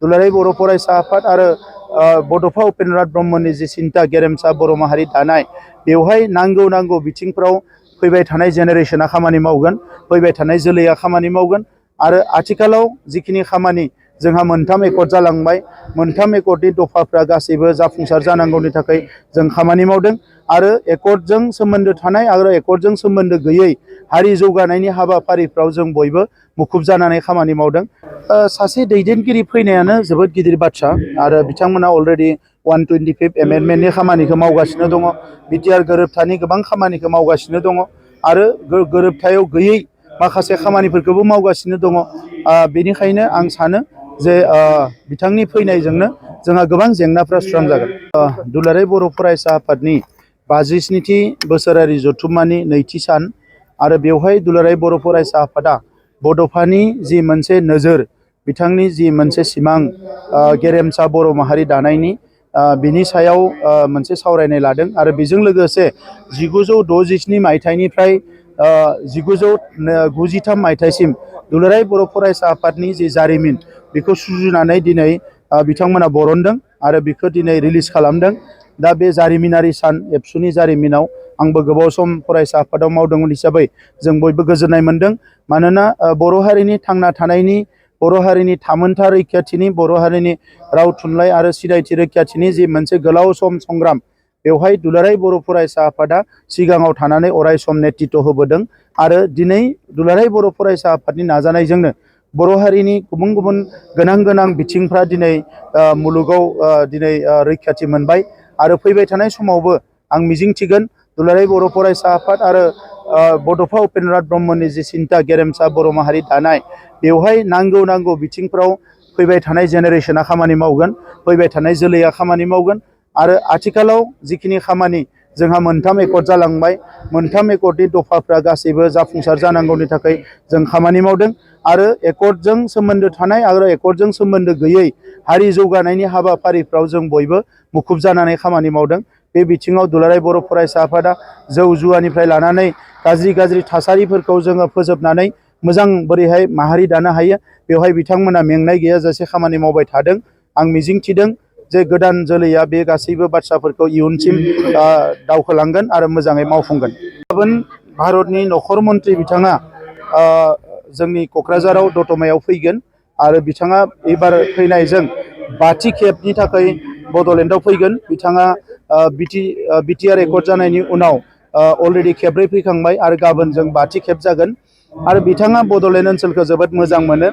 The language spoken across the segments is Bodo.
दुलाराय बर' फरायसा आफाद आरो बड'फा उपेन्द्र नाथ ब्रह्मनि जि सिन्था गेरेमसा बर' माहारि दानाय बेवहाय नांगौ बिथिंफ्राव फैबाय थानाय जेनेरेशना खामानि मावगोन, फैबाय थानाय जोलैया खामानि मावगोन आरो आथिखालाव जिखिनि खामानि जोंहा 3 एकर्ड जालांबाय, 3 एकर्डनि दफाफ्रा गासैबो जाफुंसार जानांगौनि थाखाय जों खामानि मावदों आरो एकर्डजों सोमोन्दो थानाय आरो एकर्डजों सोमोन्दो गैयै हारि जौगानायनि हाबाफारिफ्राव जों बयबो मुखुब जानानै खामानि मावदों। सासे दैदेनगिरि फैनायानो जोबोद गिदिर बाथ्रा आरो बिथांमोना अलरेडि 125 एमेन्डमेन्टनि खामानिखौ मावगासिनो दङ, बिटिआर गोरोबथानि गोबां खामानिखौ मावगासिनो दङ आरो गोरोबथायाव गैयै माखासे खामानिफोरखौबो मावगासिनो दङ। बेनिखायनो आं सानो जे बिथांनि फैनायजोंनो जोंहा गोबां जेंनाफ्रा सुस्रांजागोन। दुलाराय बर' फरायसा आफादनि 57थि बोसोरारि जथुम्मानि नैथि सान आरो बेवहाय दुलाराय बर' फरायसा आफादा बड'फानि जि मोनसे नोजोर, बिथांनि जि मोनसे सिमां गेरेमसा बर' माहारि दानायनि बिनि सायाव मोनसे सावरायनाय लादों आरो बेजों लोगोसे 1967 मायथाइनिफ्राय 1993 मायथाइसिम दुलाराय बर' फरायसा आफादनि जि जारिमिन बेखौ सुजुनानै दिनै बिथांमोना बरनदों आरो बेखौ दिनै रिलिज खालामदों। दा बे जारिमिनारि सान एबसुनि जारिमिनाव आंबो गोबाव सम फरायसा आफादाव मावदोंमोन हिसाबै जों बयबो गोजोननाय मोनदों। मानोना बर' हारिनि थांना थानायनि, बर' हारिनि थामोनथा रैखाथिनि, बर' हारिनि राव थुनलाइ आरो सिनायथि रैखाथिनि जि मोनसे गोलाव सम संग्राम, बेवहाय दुलाराय बर' फरायसा आफादा सिगाङाव थानानै अराय सम नेतृत्व होबोदों आरो दिनै दुलाराय बर' फरायसा आफादनि नाजानायजोंनो बर' हारिनि गुबुन गुबुन गोनां बिथिंफ्रा दिनै मुलुगाव दिनै रैखाथि मोनबाय आरो फैबाय थानाय समावबो आं मिजिंथिगोन दुलाराय बर' फरायसा आफाद आरो बड'फा उपेन्द्र नाथ ब्रह्मनि जि सिन्था गेरेमसा बर' माहारि दानाय बेवहाय नांगौ बिथिंफ्राव फैबाय थानाय जेनेरेशना खामानि मावगोन, फैबाय थानाय जोलैया खामानि मावगोन आरो आथिखालाव जिखिनि खामानि जोंहा 3 एकर्ड जालांबाय, 3 एकर्डनि दफाफ्रा गासैबो जाफुंसार जानांगौनि थाखाय जों खामानि मावदों आरो एकर्डजों सोमोन्दो थानाय आरो एकर्डजों सोमोन्दो गैयै हारि जौगानायनि हाबाफारिफ्राव जों बयबो मुखुब जानानै खामानि मावदों। बे बिथिङाव दुलाराय बर' फरायसा आफादा जौ जुवानिफ्राय लानानै गाज्रि थासारिफोरखौ जोङो फोजोबनानै मोजां बोरैहाय माहारि दानो हायो, बेवहाय बिथांमोना मेंनाय गैयाजासे खामानि मावबाय थादों। आं मिजिंथिदों जे गोदान जोलैया बे गासैबो बाथ्राफोरखौ इयुनसिम दावखोलांगोन आरो मोजाङै मावफुंगोन। गाबोन भारतनि नखर मन्त्रि बिथाङा जोंनि क'क्राझाराव दतमायाव फैगोन आरो बिथाङा एबार फैनायजों 5थि खेबनि थाखाय बड'लेण्डआव फैगोन। बिथाङा बिटिआर एकर्ड जानायनि उनाव अलरेडि खेबब्रै फैखांबाय आरो गाबोन जों 5थि खेब जागोन आरो बिथाङा बड'लेण्ड ओनसोलखौ जोबोद मोजां मोनो।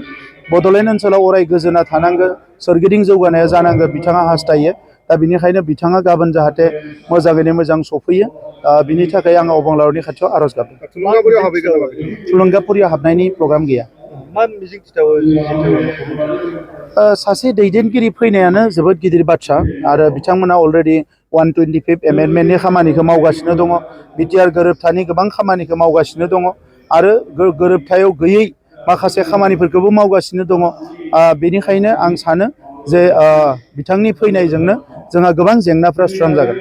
बड'लेण्ड ओनसोलाव अराय गोजोना थानांगौ, सोरगिदिं जौगानाया जानांगौ बिथाङा हास्थायो। दा बिनिखायनो बिथाङा गाबोन जाहाथे मोजाङैनो मोजां सफैयो, बिनि थाखाय आङो अबंलावरिनि खाथियाव आर'ज गाबदों। थुलुंगापुरियाव हाबनायनि प्रग्राम गैया। सासे दैदेनगिरि फैनायानो जोबोद गिदिर बाथ्रा आरो बिथांमोना अलरेडि 125 एमेन्डमेन्टनि खामानिखौ मावगासिनो दङ, बिटिआर गोरोबथानि गोबां खामानिखौ मावगासिनो दङ आरो गोरोबथायाव गैयै माखासे खामानिफोरखौबो मावगासिनो दङ। बेनिखायनो आं सानो जे बिथांनि फैनायजोंनो जोंहा गोबां जेंनाफ्रा सुस्रांजागोन।